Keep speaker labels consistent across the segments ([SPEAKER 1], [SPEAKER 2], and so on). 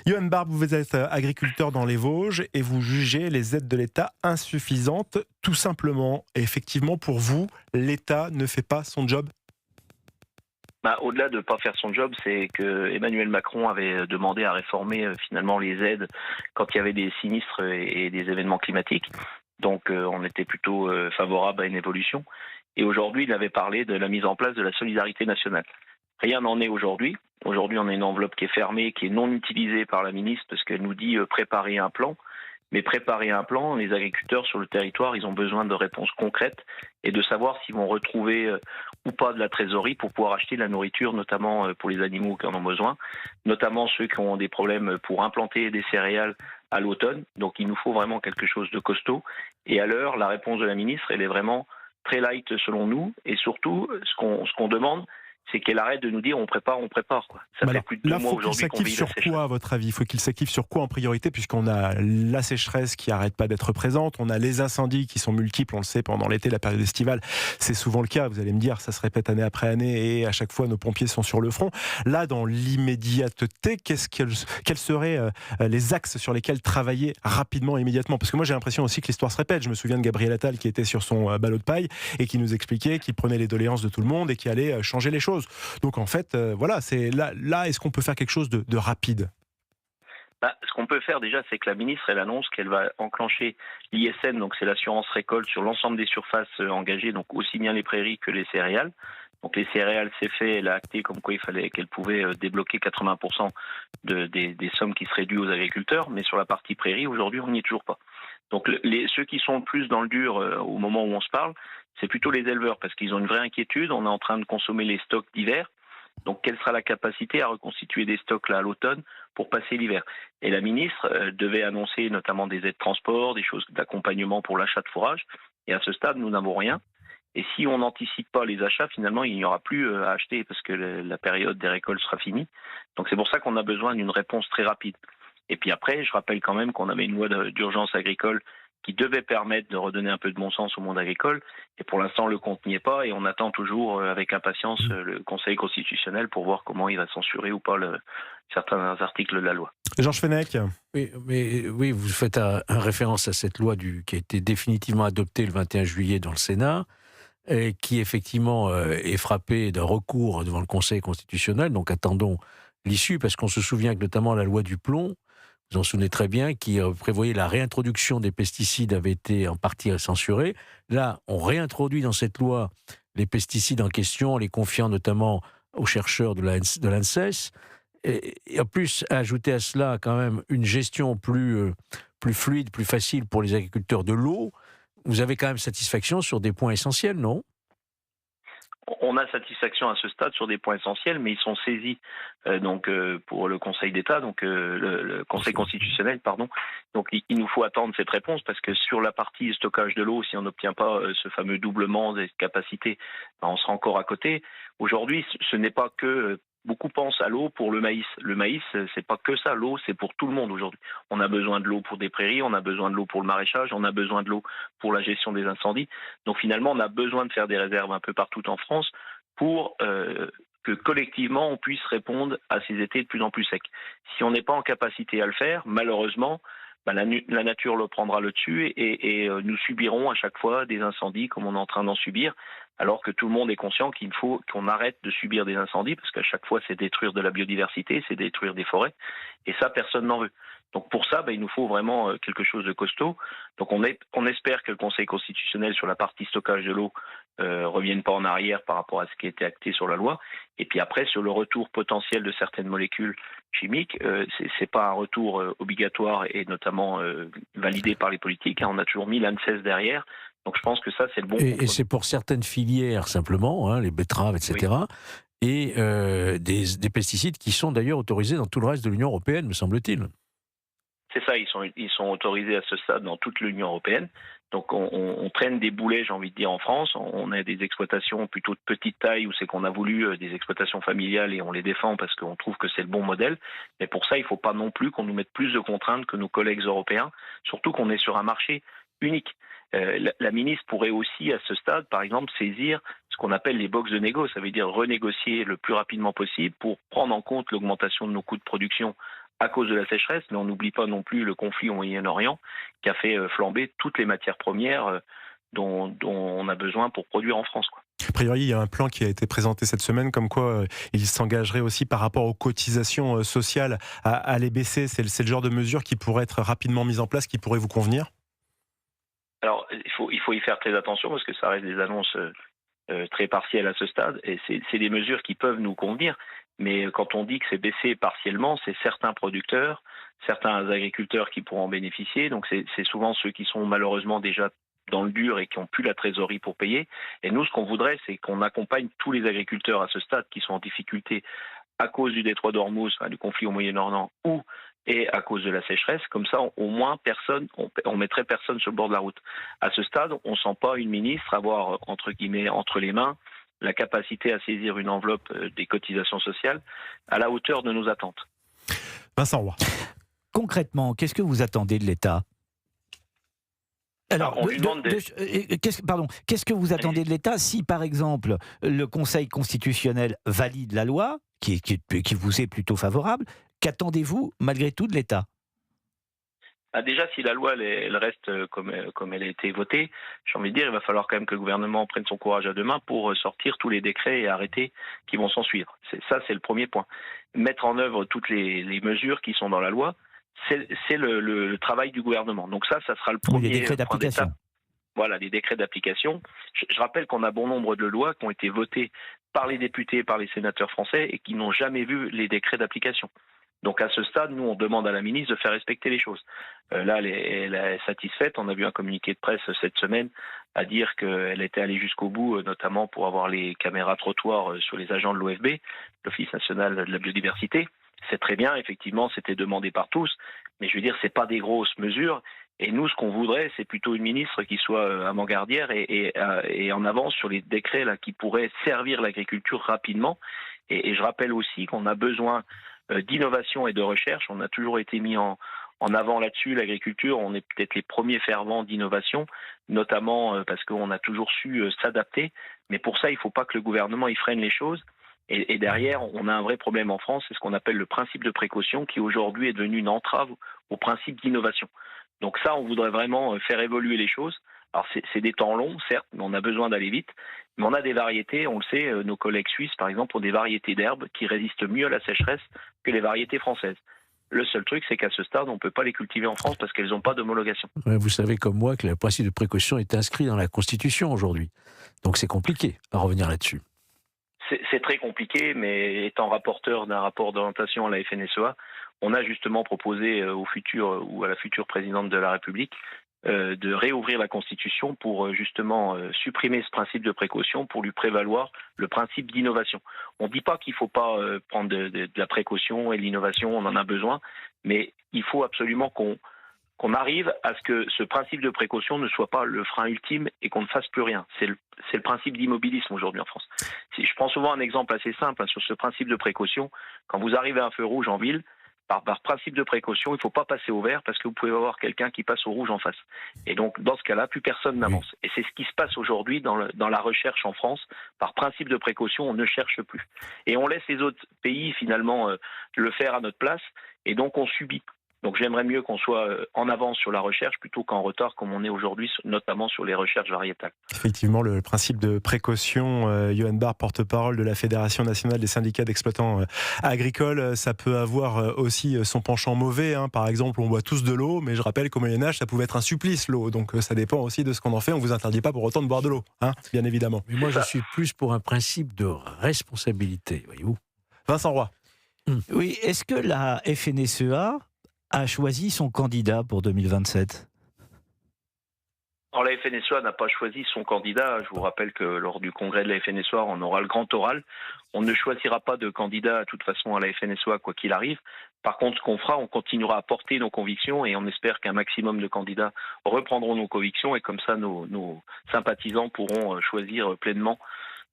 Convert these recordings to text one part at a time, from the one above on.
[SPEAKER 1] Johan Barbe, vous êtes agriculteur dans les Vosges et vous jugez les aides de l'État insuffisantes, tout simplement. Et effectivement, pour vous, l'État ne fait pas son job?
[SPEAKER 2] Au-delà de ne pas faire son job, c'est que Emmanuel Macron avait demandé à réformer finalement les aides quand il y avait des sinistres et des événements climatiques. Donc on était plutôt favorable à une évolution. Et aujourd'hui, il avait parlé de la mise en place de la solidarité nationale. Rien n'en est aujourd'hui. Aujourd'hui, on a une enveloppe qui est fermée, qui est non utilisée par la ministre parce qu'elle nous dit préparer un plan. Mais préparer un plan, les agriculteurs sur le territoire, ils ont besoin de réponses concrètes et de savoir s'ils vont retrouver ou pas de la trésorerie pour pouvoir acheter de la nourriture, notamment pour les animaux qui en ont besoin, notamment ceux qui ont des problèmes pour implanter des céréales à l'automne. Donc il nous faut vraiment quelque chose de costaud. Et à l'heure, la réponse de la ministre, elle est vraiment très light selon nous. Et surtout, ce qu'on demande, c'est qu'elle arrête de nous dire on prépare, quoi. Ça
[SPEAKER 1] Mais
[SPEAKER 2] fait
[SPEAKER 1] alors,
[SPEAKER 2] plus de
[SPEAKER 1] là,
[SPEAKER 2] 2 mois
[SPEAKER 1] faut qu'il
[SPEAKER 2] aujourd'hui qu'on
[SPEAKER 1] s'active
[SPEAKER 2] vit la
[SPEAKER 1] sur
[SPEAKER 2] sécheresse.
[SPEAKER 1] quoi, à votre avis? Faut qu'il s'active sur quoi en priorité, puisqu'on a la sécheresse qui n'arrête pas d'être présente, on a les incendies qui sont multiples, on le sait, pendant l'été, la période estivale, c'est souvent le cas. Vous allez me dire, ça se répète année après année, et à chaque fois, nos pompiers sont sur le front. Là, dans l'immédiateté, quels seraient les axes sur lesquels travailler rapidement et immédiatement? Parce que moi, j'ai l'impression aussi que l'histoire se répète. Je me souviens de Gabriel Attal qui était sur son ballot de paille et qui nous expliquait qu'il prenait les doléances de tout le monde et qui allait changer les choses. Donc en fait, voilà, c'est là, est-ce qu'on peut faire quelque chose de rapide?
[SPEAKER 2] Ce qu'on peut faire déjà, c'est que la ministre, elle annonce qu'elle va enclencher l'ISN, donc c'est l'assurance récolte sur l'ensemble des surfaces engagées, donc aussi bien les prairies que les céréales. Donc les céréales, c'est fait, elle a acté comme quoi qu'elle pouvait débloquer 80% des sommes qui seraient dues aux agriculteurs, mais sur la partie prairie, aujourd'hui, on n'y est toujours pas. Donc ceux qui sont plus dans le dur au moment où on se parle, c'est plutôt les éleveurs, parce qu'ils ont une vraie inquiétude. On est en train de consommer les stocks d'hiver. Donc, quelle sera la capacité à reconstituer des stocks là à l'automne pour passer l'hiver? Et la ministre devait annoncer notamment des aides de transport, des choses d'accompagnement pour l'achat de fourrage. Et à ce stade, nous n'avons rien. Et si on n'anticipe pas les achats, finalement, il n'y aura plus à acheter parce que la période des récoltes sera finie. Donc, c'est pour ça qu'on a besoin d'une réponse très rapide. Et puis après, je rappelle quand même qu'on avait une loi d'urgence agricole qui devait permettre de redonner un peu de bon sens au monde agricole. Et pour l'instant, le compte n'y est pas. Et on attend toujours avec impatience le Conseil constitutionnel pour voir comment il va censurer ou pas certains articles de la loi.
[SPEAKER 1] Georges Fenech.
[SPEAKER 3] Oui, mais oui, vous faites un référence à cette loi qui a été définitivement adoptée le 21 juillet dans le Sénat, et qui effectivement est frappée d'un recours devant le Conseil constitutionnel. Donc attendons l'issue, parce qu'on se souvient que notamment la loi du plomb, vous en souvenez très bien, qui prévoyait la réintroduction des pesticides, avait été en partie censurée. Là, on réintroduit dans cette loi les pesticides en question, en les confiant notamment aux chercheurs de l'ANSES. Et en plus, ajouter à cela quand même une gestion plus fluide, plus facile pour les agriculteurs de l'eau. Vous avez quand même satisfaction sur des points essentiels, non?
[SPEAKER 2] On a satisfaction à ce stade sur des points essentiels, mais ils sont saisis pour le Conseil d'État, donc le Conseil constitutionnel, pardon. Donc il nous faut attendre cette réponse parce que sur la partie stockage de l'eau, si on n'obtient pas ce fameux doublement des capacités, on sera encore à côté. Aujourd'hui, ce n'est pas que beaucoup pensent à l'eau pour le maïs. Le maïs, c'est pas que ça. L'eau, c'est pour tout le monde aujourd'hui. On a besoin de l'eau pour des prairies, on a besoin de l'eau pour le maraîchage, on a besoin de l'eau pour la gestion des incendies. Donc finalement, on a besoin de faire des réserves un peu partout en France pour que collectivement, on puisse répondre à ces étés de plus en plus secs. Si on n'est pas en capacité à le faire, malheureusement, la nature le prendra le dessus et nous subirons à chaque fois des incendies comme on est en train d'en subir, alors que tout le monde est conscient qu'il faut qu'on arrête de subir des incendies, parce qu'à chaque fois, c'est détruire de la biodiversité, c'est détruire des forêts, et ça, personne n'en veut. Donc pour ça, il nous faut vraiment quelque chose de costaud. Donc on espère que le Conseil constitutionnel sur la partie stockage de l'eau revienne pas en arrière par rapport à ce qui a été acté sur la loi. Et puis après, sur le retour potentiel de certaines molécules chimiques, c'est pas un retour obligatoire et notamment validé par les politiques. On a toujours mis l'ANSES derrière. Donc je pense que ça, c'est le bon compromis.
[SPEAKER 3] Et c'est pour certaines filières simplement, hein, les betteraves, etc.
[SPEAKER 2] Oui.
[SPEAKER 3] Et des pesticides qui sont d'ailleurs autorisés dans tout le reste de l'Union européenne, me semble-t-il.
[SPEAKER 2] C'est ça, ils sont autorisés à ce stade dans toute l'Union européenne. Donc on traîne des boulets, j'ai envie de dire, en France. On a des exploitations plutôt de petite taille où c'est qu'on a voulu des exploitations familiales et on les défend parce qu'on trouve que c'est le bon modèle. Mais pour ça, il ne faut pas non plus qu'on nous mette plus de contraintes que nos collègues européens, surtout qu'on est sur un marché unique. La ministre pourrait aussi, à ce stade, par exemple, saisir ce qu'on appelle les box de négo. Ça veut dire renégocier le plus rapidement possible pour prendre en compte l'augmentation de nos coûts de production à cause de la sécheresse, mais on n'oublie pas non plus le conflit au Moyen-Orient qui a fait flamber toutes les matières premières dont on a besoin pour produire en France, quoi.
[SPEAKER 1] A priori, il y a un plan qui a été présenté cette semaine, comme quoi il s'engagerait aussi par rapport aux cotisations sociales à les baisser. C'est le genre de mesure qui pourrait être rapidement mise en place, qui pourrait vous convenir?
[SPEAKER 2] Alors, il faut y faire très attention parce que ça reste des annonces très partielles à ce stade, et c'est des mesures qui peuvent nous convenir. Mais quand on dit que c'est baissé partiellement, c'est certains producteurs, certains agriculteurs qui pourront en bénéficier. Donc c'est souvent ceux qui sont malheureusement déjà dans le dur et qui n'ont plus la trésorerie pour payer. Et nous, ce qu'on voudrait, c'est qu'on accompagne tous les agriculteurs à ce stade qui sont en difficulté à cause du détroit d'Ormuz, du conflit au Moyen-Orient, et à cause de la sécheresse. Comme ça, au moins, on mettrait personne sur le bord de la route. À ce stade, on ne sent pas une ministre avoir, entre guillemets, entre les mains, la capacité à saisir une enveloppe des cotisations sociales à la hauteur de nos attentes.
[SPEAKER 1] Vincent Roy.
[SPEAKER 4] Concrètement, qu'est-ce que vous attendez de l'État ? Alors,
[SPEAKER 2] on lui demande
[SPEAKER 4] qu'est-ce que vous attendez de l'État si, par exemple, le Conseil constitutionnel valide la loi, qui vous est plutôt favorable? Qu'attendez-vous, malgré tout, de l'État ?
[SPEAKER 2] Déjà, si la loi elle reste comme elle a été votée, j'ai envie de dire, il va falloir quand même que le gouvernement prenne son courage à deux mains pour sortir tous les décrets et arrêtés qui vont s'en suivre. C'est le premier point. Mettre en œuvre toutes les mesures qui sont dans la loi, c'est le travail du gouvernement. Donc ça sera le premier.
[SPEAKER 4] Les décrets d'application.
[SPEAKER 2] Voilà, les décrets d'application. Je rappelle qu'on a bon nombre de lois qui ont été votées par les députés et par les sénateurs français et qui n'ont jamais vu les décrets d'application. Donc à ce stade, nous, on demande à la ministre de faire respecter les choses. Là, elle est satisfaite. On a vu un communiqué de presse cette semaine à dire qu'elle était allée jusqu'au bout, notamment pour avoir les caméras trottoirs sur les agents de l'OFB, l'Office national de la biodiversité. C'est très bien, effectivement, c'était demandé par tous. Mais je veux dire, c'est pas des grosses mesures. Et nous, ce qu'on voudrait, c'est plutôt une ministre qui soit avant-gardière et en avance sur les décrets là, qui pourraient servir l'agriculture rapidement. Et je rappelle aussi qu'on a besoin d'innovation et de recherche. On a toujours été mis en avant là-dessus. L'agriculture, on est peut-être les premiers fervents d'innovation, notamment parce qu'on a toujours su s'adapter. Mais pour ça, il ne faut pas que le gouvernement y freine les choses. Et derrière, on a un vrai problème en France, c'est ce qu'on appelle le principe de précaution, qui aujourd'hui est devenu une entrave au principe d'innovation. Donc ça, on voudrait vraiment faire évoluer les choses. Alors c'est des temps longs, certes, mais on a besoin d'aller vite. Mais on a des variétés, on le sait, nos collègues suisses, par exemple, ont des variétés d'herbes qui résistent mieux à la sécheresse que les variétés françaises. Le seul truc, c'est qu'à ce stade, on ne peut pas les cultiver en France parce qu'elles n'ont pas d'homologation.
[SPEAKER 3] Vous savez comme moi que le principe de précaution est inscrit dans la Constitution aujourd'hui. Donc c'est compliqué à revenir là-dessus.
[SPEAKER 2] C'est très compliqué, mais étant rapporteur d'un rapport d'orientation à la FNSEA, on a justement proposé au futur ou à la future présidente de la République de réouvrir la Constitution pour justement supprimer ce principe de précaution pour lui prévaloir le principe d'innovation. On ne dit pas qu'il ne faut pas prendre de la précaution et l'innovation, on en a besoin, mais il faut absolument qu'on arrive à ce que ce principe de précaution ne soit pas le frein ultime et qu'on ne fasse plus rien. C'est le principe d'immobilisme aujourd'hui en France. Je prends souvent un exemple assez simple sur ce principe de précaution. Quand vous arrivez à un feu rouge en ville, par principe de précaution, il ne faut pas passer au vert parce que vous pouvez avoir quelqu'un qui passe au rouge en face. Et donc, dans ce cas-là, plus personne n'avance. Et c'est ce qui se passe aujourd'hui dans la recherche en France. Par principe de précaution, on ne cherche plus. Et on laisse les autres pays, finalement, le faire à notre place. Et donc, on subit. Donc j'aimerais mieux qu'on soit en avance sur la recherche plutôt qu'en retard comme on est aujourd'hui, notamment sur les recherches variétales.
[SPEAKER 1] Effectivement, le principe de précaution, Johan Barre, porte-parole de la Fédération nationale des syndicats d'exploitants agricoles, ça peut avoir aussi son penchant mauvais. Par exemple, on boit tous de l'eau, mais je rappelle qu'au Moyen-Âge, ça pouvait être un supplice, l'eau. Donc ça dépend aussi de ce qu'on en fait. On ne vous interdit pas pour autant de boire de l'eau, bien évidemment.
[SPEAKER 3] Mais moi, je suis plus pour un principe de responsabilité, voyez-vous.
[SPEAKER 1] Vincent Roy.
[SPEAKER 4] Oui, est-ce que la FNSEA a choisi son candidat pour 2027 ?
[SPEAKER 2] Alors la FNSEA n'a pas choisi son candidat. Je vous rappelle que lors du congrès de la FNSEA, on aura le grand oral. On ne choisira pas de candidat de toute façon à la FNSEA quoi qu'il arrive. Par contre, ce qu'on fera, on continuera à porter nos convictions et on espère qu'un maximum de candidats reprendront nos convictions et comme ça nos sympathisants pourront choisir pleinement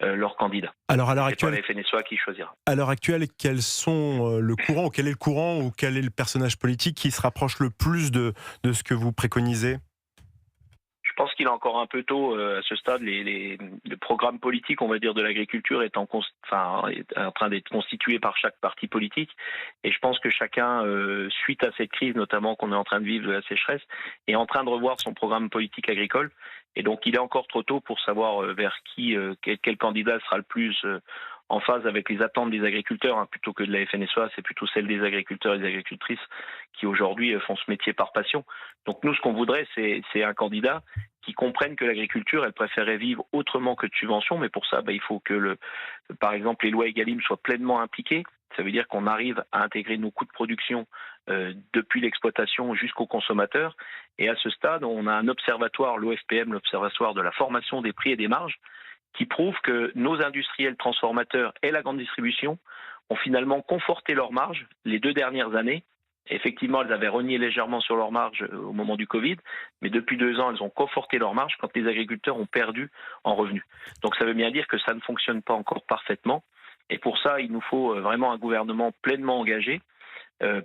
[SPEAKER 2] leur candidat.
[SPEAKER 1] Alors à l'heure actuelle,
[SPEAKER 2] c'est pas la FNSEA qui choisira.
[SPEAKER 1] À l'heure actuelle, quels sont quel est le courant ou quel est le personnage politique qui se rapproche le plus de ce que vous préconisez ?
[SPEAKER 2] Je pense qu'il est encore un peu tôt à ce stade. Le programme politique, on va dire, de l'agriculture est en train d'être constitué par chaque parti politique. Et je pense que chacun, suite à cette crise notamment qu'on est en train de vivre de la sécheresse, est en train de revoir son programme politique agricole. Et donc il est encore trop tôt pour savoir vers quel candidat sera le plus en phase avec les attentes des agriculteurs, plutôt que de la FNSEA, c'est plutôt celle des agriculteurs et des agricultrices qui aujourd'hui font ce métier par passion. Donc nous, ce qu'on voudrait, c'est un candidat qui comprenne que l'agriculture, elle préférait vivre autrement que de subventions, mais pour ça, il faut que, par exemple, les lois Egalim soient pleinement impliquées. Ça veut dire qu'on arrive à intégrer nos coûts de production depuis l'exploitation jusqu'au consommateur. Et à ce stade, on a un observatoire, l'OFPM, l'Observatoire de la formation des prix et des marges, qui prouve que nos industriels transformateurs et la grande distribution ont finalement conforté leurs marges les 2 dernières années. Effectivement, elles avaient renié légèrement sur leurs marges au moment du Covid, mais depuis 2 ans, elles ont conforté leurs marges quand les agriculteurs ont perdu en revenus. Donc ça veut bien dire que ça ne fonctionne pas encore parfaitement. Et pour ça, il nous faut vraiment un gouvernement pleinement engagé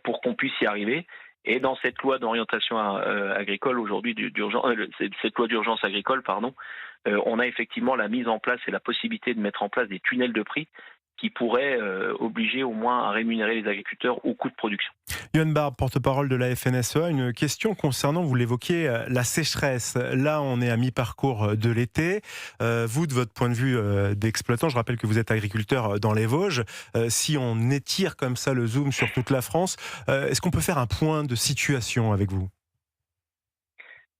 [SPEAKER 2] pour qu'on puisse y arriver. Et dans cette loi d'orientation agricole aujourd'hui, cette loi d'urgence agricole, on a effectivement la mise en place et la possibilité de mettre en place des tunnels de prix qui pourraient obliger au moins à rémunérer les agriculteurs au coût de production.
[SPEAKER 1] Johan Barbe, porte-parole de la FNSEA, une question concernant, vous l'évoquiez, la sécheresse. Là, on est à mi-parcours de l'été. Vous, de votre point de vue d'exploitant, je rappelle que vous êtes agriculteur dans les Vosges. Si on étire comme ça le zoom sur toute la France, est-ce qu'on peut faire un point de situation avec vous ?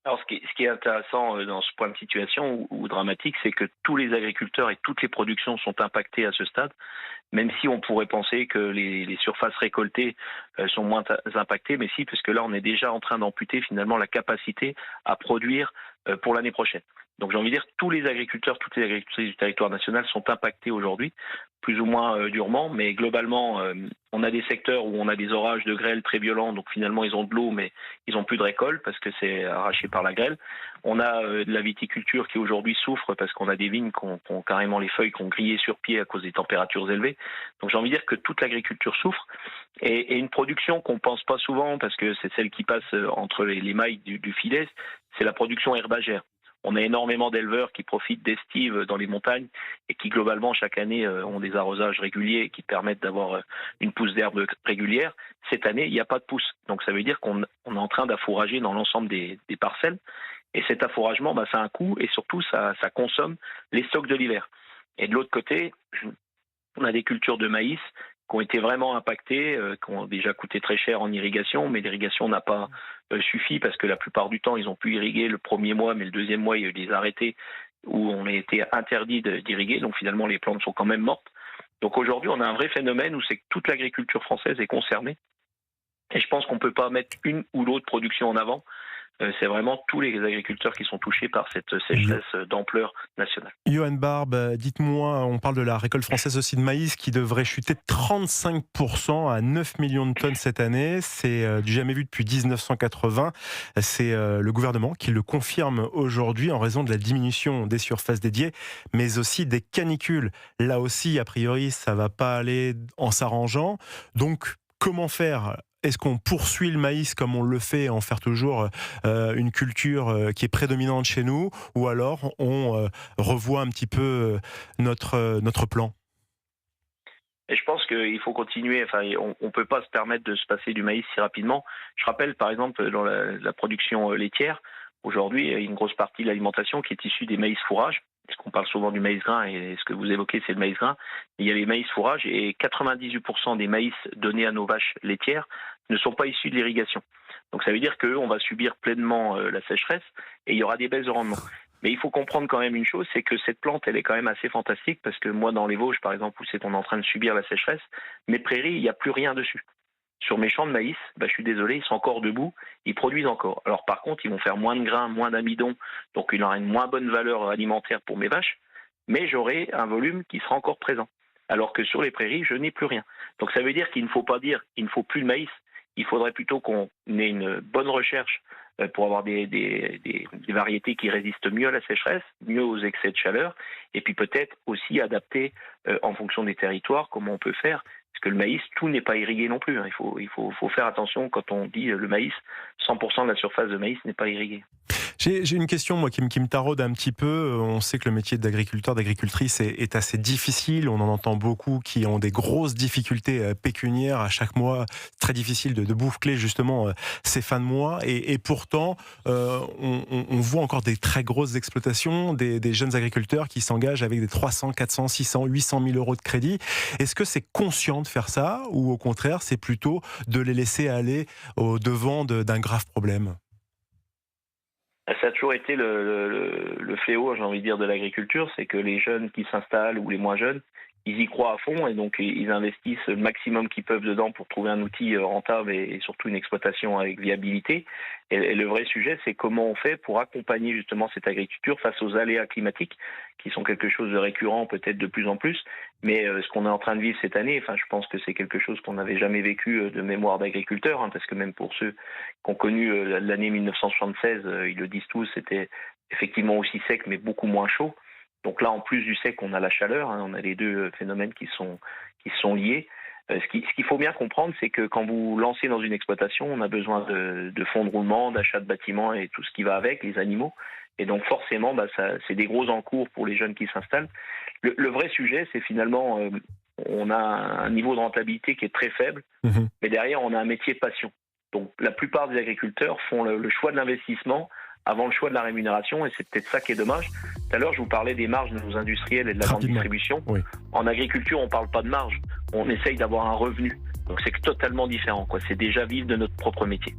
[SPEAKER 2] Alors, ce qui est intéressant dans ce point de situation ou dramatique, c'est que tous les agriculteurs et toutes les productions sont impactés à ce stade, même si on pourrait penser que les surfaces récoltées sont moins impactées, mais si, parce que là, on est déjà en train d'amputer finalement la capacité à produire pour l'année prochaine. Donc j'ai envie de dire, tous les agriculteurs, toutes les agricultrices du territoire national sont impactés aujourd'hui, plus ou moins durement, mais globalement, on a des secteurs où on a des orages de grêle très violents, donc finalement ils ont de l'eau, mais ils n'ont plus de récolte parce que c'est arraché par la grêle. On a de la viticulture qui aujourd'hui souffre parce qu'on a des vignes qui ont carrément les feuilles qui ont grillé sur pied à cause des températures élevées. Donc j'ai envie de dire que toute l'agriculture souffre, et une production qu'on pense pas souvent, parce que c'est celle qui passe entre les mailles du filet, c'est la production herbagère. On a énormément d'éleveurs qui profitent d'estives dans les montagnes et qui globalement chaque année ont des arrosages réguliers qui permettent d'avoir une pousse d'herbe régulière. Cette année, il n'y a pas de pousse. Donc ça veut dire qu'on est en train d'affourager dans l'ensemble des parcelles. Et cet affouragement, ça a un coût, et surtout ça consomme les stocks de l'hiver. Et de l'autre côté, on a des cultures de maïs qui ont été vraiment impactés, qui ont déjà coûté très cher en irrigation, mais l'irrigation n'a pas suffi parce que la plupart du temps, ils ont pu irriguer le premier mois, mais le deuxième mois, il y a eu des arrêtés où on a été interdit d'irriguer, donc finalement, les plantes sont quand même mortes. Donc aujourd'hui, on a un vrai phénomène où c'est que toute l'agriculture française est concernée, et je pense qu'on ne peut pas mettre une ou l'autre production en avant. C'est vraiment tous les agriculteurs qui sont touchés par cette sécheresse d'ampleur nationale.
[SPEAKER 1] Johan Barbe, dites-moi, on parle de la récolte française aussi de maïs qui devrait chuter de 35% à 9 millions de tonnes cette année. C'est du jamais vu depuis 1980. C'est le gouvernement qui le confirme aujourd'hui en raison de la diminution des surfaces dédiées, mais aussi des canicules. Là aussi, a priori, ça ne va pas aller en s'arrangeant. Donc, comment faire ? Est-ce qu'on poursuit le maïs comme on le fait, en faire toujours une culture qui est prédominante chez nous, ou alors on revoit un petit peu notre plan ?
[SPEAKER 2] Et je pense qu'il faut continuer. On ne peut pas se permettre de se passer du maïs si rapidement. Je rappelle par exemple dans la production laitière, aujourd'hui, il y a une grosse partie de l'alimentation qui est issue des maïs fourrages. Parce qu'on parle souvent du maïs grain, et ce que vous évoquez, c'est le maïs grain. Il y a les maïs fourrages, et 98% des maïs donnés à nos vaches laitières ne sont pas issus de l'irrigation. Donc ça veut dire qu'eux, on va subir pleinement la sécheresse, et il y aura des baisses de rendement. Mais il faut comprendre quand même une chose, c'est que cette plante, elle est quand même assez fantastique, parce que moi, dans les Vosges, par exemple, où c'est qu'on est en train de subir la sécheresse, mes prairies, il n'y a plus rien dessus. Sur mes champs de maïs, je suis désolé, ils sont encore debout, ils produisent encore. Alors par contre, ils vont faire moins de grains, moins d'amidon, donc il aura une moins bonne valeur alimentaire pour mes vaches, mais j'aurai un volume qui sera encore présent. Alors que sur les prairies, je n'ai plus rien. Donc ça veut dire qu'il ne faut pas dire qu'il ne faut plus de maïs, il faudrait plutôt qu'on ait une bonne recherche pour avoir des variétés qui résistent mieux à la sécheresse, mieux aux excès de chaleur, et puis peut-être aussi adapter en fonction des territoires comment on peut faire. Parce que le maïs, tout n'est pas irrigué non plus. Il faut faire attention quand on dit le maïs, 100% de la surface de maïs n'est pas irriguée.
[SPEAKER 1] J'ai une question, moi, qui me taraude un petit peu. On sait que le métier d'agriculteur, d'agricultrice est assez difficile. On en entend beaucoup qui ont des grosses difficultés pécuniaires à chaque mois. Très difficile de boucler justement ces fins de mois. Et pourtant, on voit encore des très grosses exploitations, des jeunes agriculteurs qui s'engagent avec des 300, 400, 600, 800 000 euros de crédit. Est-ce que c'est conscient de faire ça ou au contraire, c'est plutôt de les laisser aller au devant d'un grave problème ?
[SPEAKER 2] Ça a toujours été le fléau, j'ai envie de dire, de l'agriculture, c'est que les jeunes qui s'installent ou les moins jeunes, ils y croient à fond et donc ils investissent le maximum qu'ils peuvent dedans pour trouver un outil rentable et surtout une exploitation avec viabilité. Et le vrai sujet, c'est comment on fait pour accompagner justement cette agriculture face aux aléas climatiques qui sont quelque chose de récurrent peut-être de plus en plus. Mais ce qu'on est en train de vivre cette année, je pense que c'est quelque chose qu'on n'avait jamais vécu de mémoire d'agriculteur, parce que même pour ceux qui ont connu l'année 1976, ils le disent tous, c'était effectivement aussi sec mais beaucoup moins chaud. Donc là, en plus du sec, on a la chaleur, on a les deux phénomènes qui sont liés. Ce qu'il faut bien comprendre, c'est que quand vous lancez dans une exploitation, on a besoin de fonds de roulement, d'achat de bâtiments et tout ce qui va avec, les animaux. Et donc forcément, c'est des gros encours pour les jeunes qui s'installent. Le vrai sujet, c'est finalement, on a un niveau de rentabilité qui est très faible, mais derrière, on a un métier passion. Donc la plupart des agriculteurs font le choix de l'investissement avant le choix de la rémunération, et c'est peut-être ça qui est dommage. Tout à l'heure, je vous parlais des marges de nos industriels et de la grande distribution. Oui. En agriculture, on ne parle pas de marge, on essaye d'avoir un revenu. Donc c'est totalement différent, C'est déjà vivre de notre propre métier.